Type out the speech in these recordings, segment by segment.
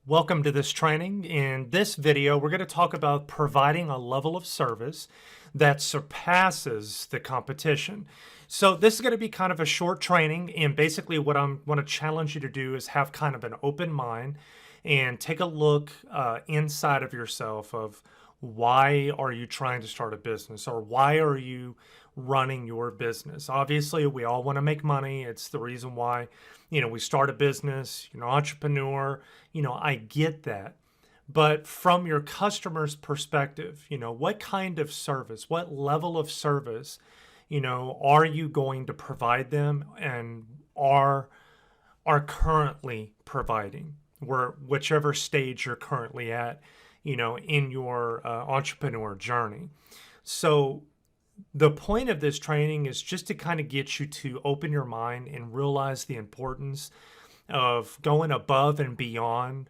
Welcome to this training. In this video, we're going to talk about providing a level of service that surpasses the competition. So this is going to be kind of a short training, and basically what I want to challenge you to do is have kind of an open mind and take a look inside of yourself of why are you trying to start a business, or why are you running your business. Obviously, we all want to make money. It's the reason why, we start a business, entrepreneur, I get that. But from your customer's perspective, what kind of service, what level of service, are you going to provide them and are currently providing, whichever stage you're currently at, in your entrepreneur journey. So the point of this training is just to kind of get you to open your mind and realize the importance of going above and beyond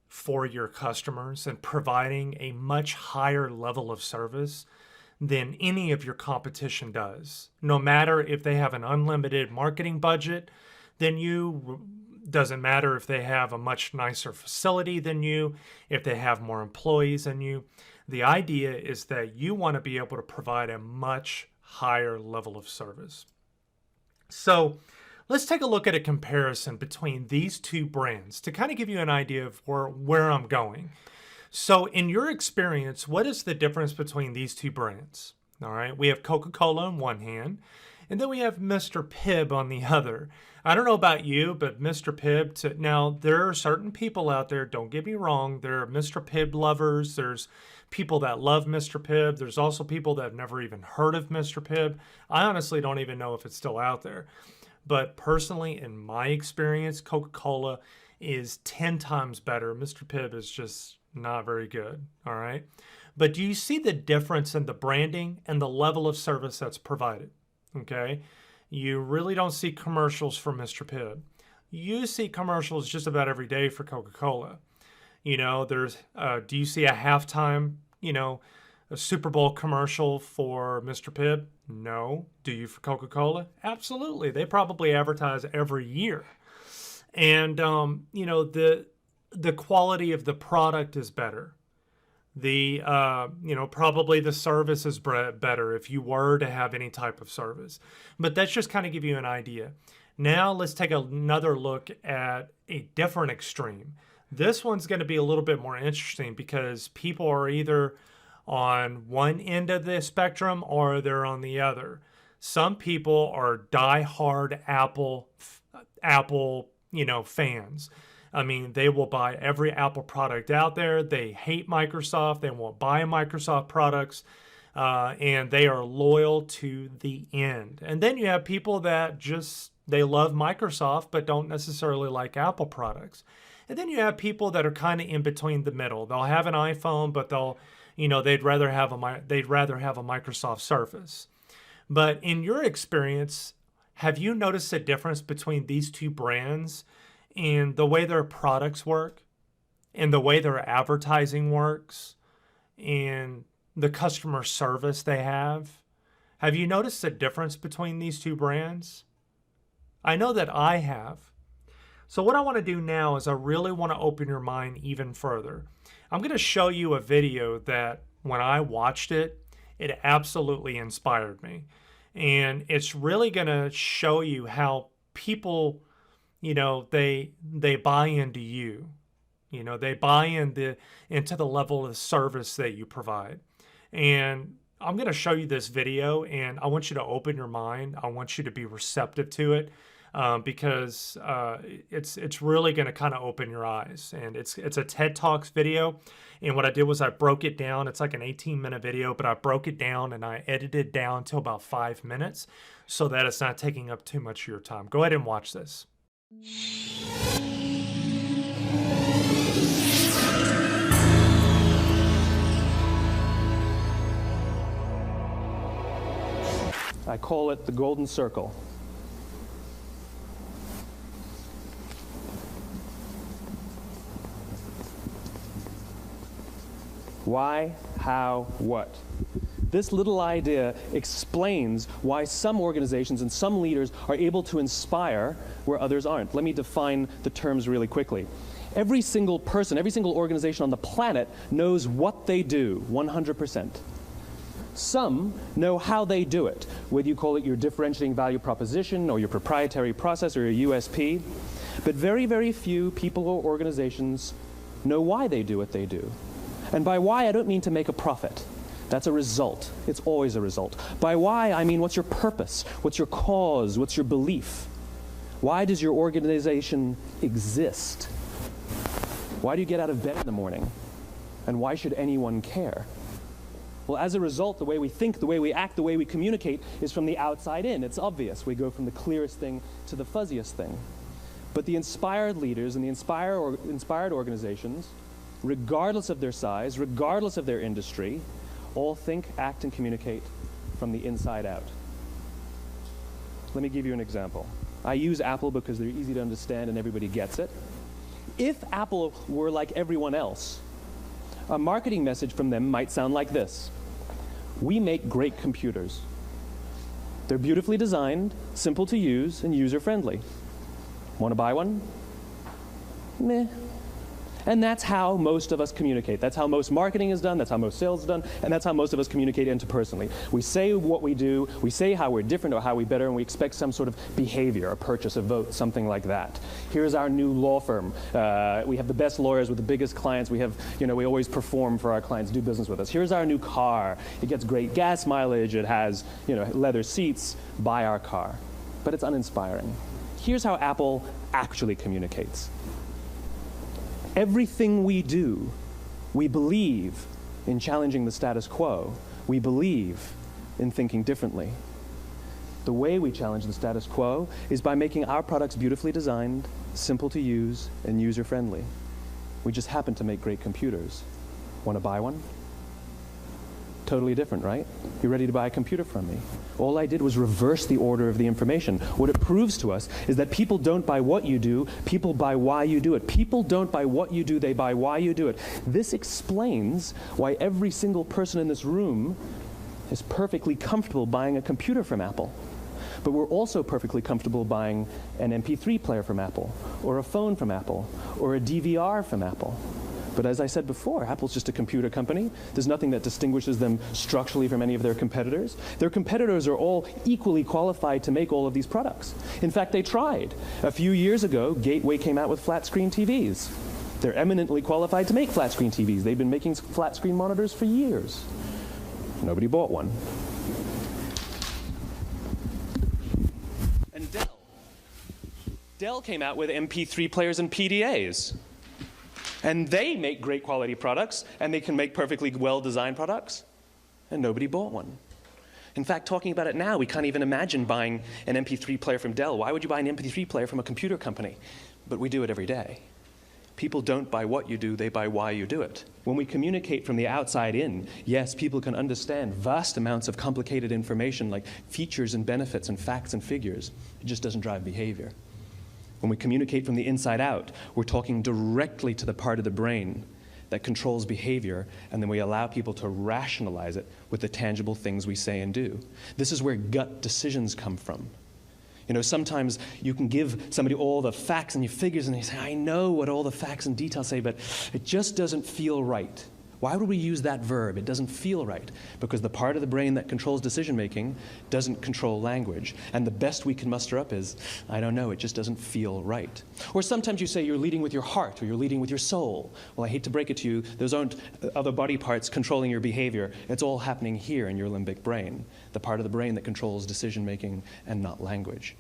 for your customers and providing a much higher level of service than any of your competition does. No matter if they have an unlimited marketing budget than you, doesn't matter if they have a much nicer facility than you, if they have more employees than you. The idea is that you want to be able to provide a much higher level of service. So let's take a look at a comparison between these two brands to kind of give you an idea of where I'm going. So in your experience, what is the difference between these two brands? All right, we have Coca-Cola on one hand, and then we have Mr. Pibb on the other. I don't know about you, but Mr. Pibb, now there are certain people out there, don't get me wrong, there are Mr. Pibb lovers, there's people that love Mr. Pibb, there's also people that have never even heard of Mr. Pibb. I honestly don't even know if it's still out there. But personally, in my experience, Coca-Cola is 10 times better. Mr. Pibb is just not very good, all right? But do you see the difference in the branding and the level of service that's provided? Okay, you really don't see commercials for Mr. Pibb. You see commercials just about every day for Coca-Cola. There's, do you see a halftime, a Super Bowl commercial for Mr. Pibb? No. Do you for Coca-Cola? Absolutely. They probably advertise every year. And, the quality of the product is better. The probably the service is better if you were to have any type of service. But that's just kind of give you an idea. Now let's take another look at a different extreme. This one's going to be a little bit more interesting because people are either on one end of the spectrum or they're on the other. Some people are diehard Apple fans. I mean, they will buy every Apple product out there. They hate Microsoft. They won't buy Microsoft products. And they are loyal to the end. And then you have people that they love Microsoft, but don't necessarily like Apple products. And then you have people that are kind of in between the middle. They'll have an iPhone, but they'd rather have a Microsoft Surface. But in your experience, have you noticed a difference between these two brands in the way their products work, in the way their advertising works, in the customer service they have? Have you noticed a difference between these two brands? I know that I have. So what I want to do now is I really want to open your mind even further. I'm going to show you a video that when I watched it, it absolutely inspired me. And it's really going to show you how people, they buy into you. They buy into the level of service that you provide. And I'm going to show you this video, and I want you to open your mind. I want you to be receptive to it. Because it's really going to kind of open your eyes. And it's a TED Talks video. And what I did was I broke it down. It's like an 18-minute video, but I broke it down and I edited it down to about 5 minutes so that it's not taking up too much of your time. Go ahead and watch this. I call it the golden circle. Why, how, what? This little idea explains why some organizations and some leaders are able to inspire where others aren't. Let me define the terms really quickly. Every single person, every single organization on the planet knows what they do, 100%. Some know how they do it, whether you call it your differentiating value proposition or your proprietary process or your USP. But very, very few people or organizations know why they do what they do. And by why, I don't mean to make a profit. That's a result. It's always a result. By why, I mean what's your purpose? What's your cause? What's your belief? Why does your organization exist? Why do you get out of bed in the morning? And why should anyone care? Well, as a result, the way we think, the way we act, the way we communicate is from the outside in. It's obvious. We go from the clearest thing to the fuzziest thing. But the inspired leaders and the inspired organizations, regardless of their size, regardless of their industry, all think, act, and communicate from the inside out. Let me give you an example. I use Apple because they're easy to understand and everybody gets it. If Apple were like everyone else, a marketing message from them might sound like this. We make great computers. They're beautifully designed, simple to use, and user-friendly. Want to buy one? Meh. And that's how most of us communicate. That's how most marketing is done, that's how most sales is done, and that's how most of us communicate interpersonally. We say what we do, we say how we're different or how we're better, and we expect some sort of behavior, a purchase, a vote, something like that. Here's our new law firm. We have the best lawyers with the biggest clients. We have, we always perform for our clients, do business with us. Here's our new car. It gets great gas mileage. It has, leather seats. Buy our car. But it's uninspiring. Here's how Apple actually communicates. Everything we do, we believe in challenging the status quo. We believe in thinking differently. The way we challenge the status quo is by making our products beautifully designed, simple to use, and user-friendly. We just happen to make great computers. Want to buy one? Totally different, right? You're ready to buy a computer from me. All I did was reverse the order of the information. What it proves to us is that people don't buy what you do, people buy why you do it. People don't buy what you do, they buy why you do it. This explains why every single person in this room is perfectly comfortable buying a computer from Apple. But we're also perfectly comfortable buying an MP3 player from Apple, or a phone from Apple, or a DVR from Apple. But as I said before, Apple's just a computer company. There's nothing that distinguishes them structurally from any of their competitors. Their competitors are all equally qualified to make all of these products. In fact, they tried. A few years ago, Gateway came out with flat-screen TVs. They're eminently qualified to make flat-screen TVs. They've been making flat-screen monitors for years. Nobody bought one. And Dell came out with MP3 players and PDAs. And they make great quality products, and they can make perfectly well-designed products, and nobody bought one. In fact, talking about it now, we can't even imagine buying an MP3 player from Dell. Why would you buy an MP3 player from a computer company? But we do it every day. People don't buy what you do, they buy why you do it. When we communicate from the outside in, yes, people can understand vast amounts of complicated information like features and benefits and facts and figures. It just doesn't drive behavior. When we communicate from the inside out, we're talking directly to the part of the brain that controls behavior, and then we allow people to rationalize it with the tangible things we say and do. This is where gut decisions come from. Sometimes you can give somebody all the facts and your figures, and they say, I know what all the facts and details say, but it just doesn't feel right. Why would we use that verb? It doesn't feel right. Because the part of the brain that controls decision-making doesn't control language. And the best we can muster up is, I don't know, it just doesn't feel right. Or sometimes you say you're leading with your heart or you're leading with your soul. Well, I hate to break it to you, those aren't other body parts controlling your behavior. It's all happening here in your limbic brain, the part of the brain that controls decision-making and not language.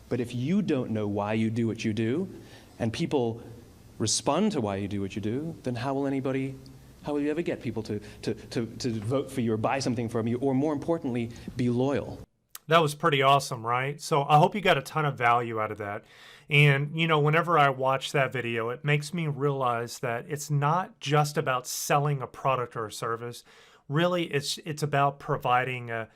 But if you don't know why you do what you do, and people respond to why you do what you do, then how will you ever get people to vote for you or buy something from you, or more importantly, be loyal? That was pretty awesome, right? So I hope you got a ton of value out of that. And, whenever I watch that video, it makes me realize that it's not just about selling a product or a service. Really, it's about providing a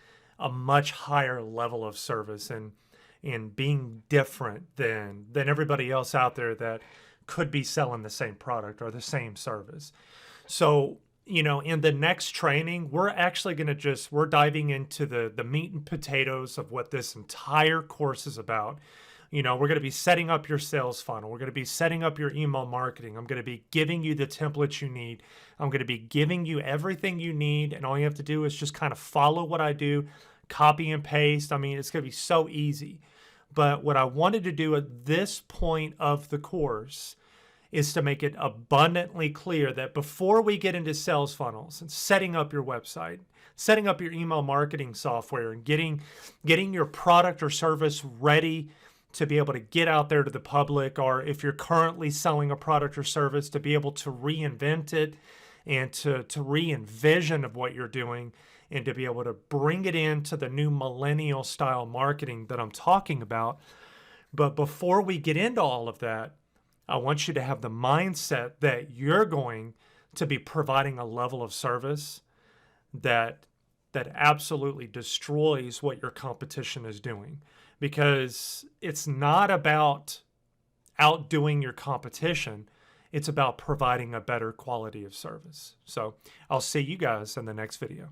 much higher level of service and being different than everybody else out there that could be selling the same product or the same service. So, in the next training, we're actually going to we're diving into the meat and potatoes of what this entire course is about. You know, we're going to be setting up your sales funnel. We're going to be setting up your email marketing. I'm going to be giving you the templates you need. I'm going to be giving you everything you need. And all you have to do is just kind of follow what I do, copy and paste. I mean, it's going to be so easy. But what I wanted to do at this point of the course is to make it abundantly clear that before we get into sales funnels and setting up your website, setting up your email marketing software, and getting your product or service ready to be able to get out there to the public, or if you're currently selling a product or service, to be able to reinvent it and to re-envision of what you're doing, and to be able to bring it into the new millennial style marketing that I'm talking about. But before we get into all of that, I want you to have the mindset that you're going to be providing a level of service that absolutely destroys what your competition is doing. Because it's not about outdoing your competition. It's about providing a better quality of service. So I'll see you guys in the next video.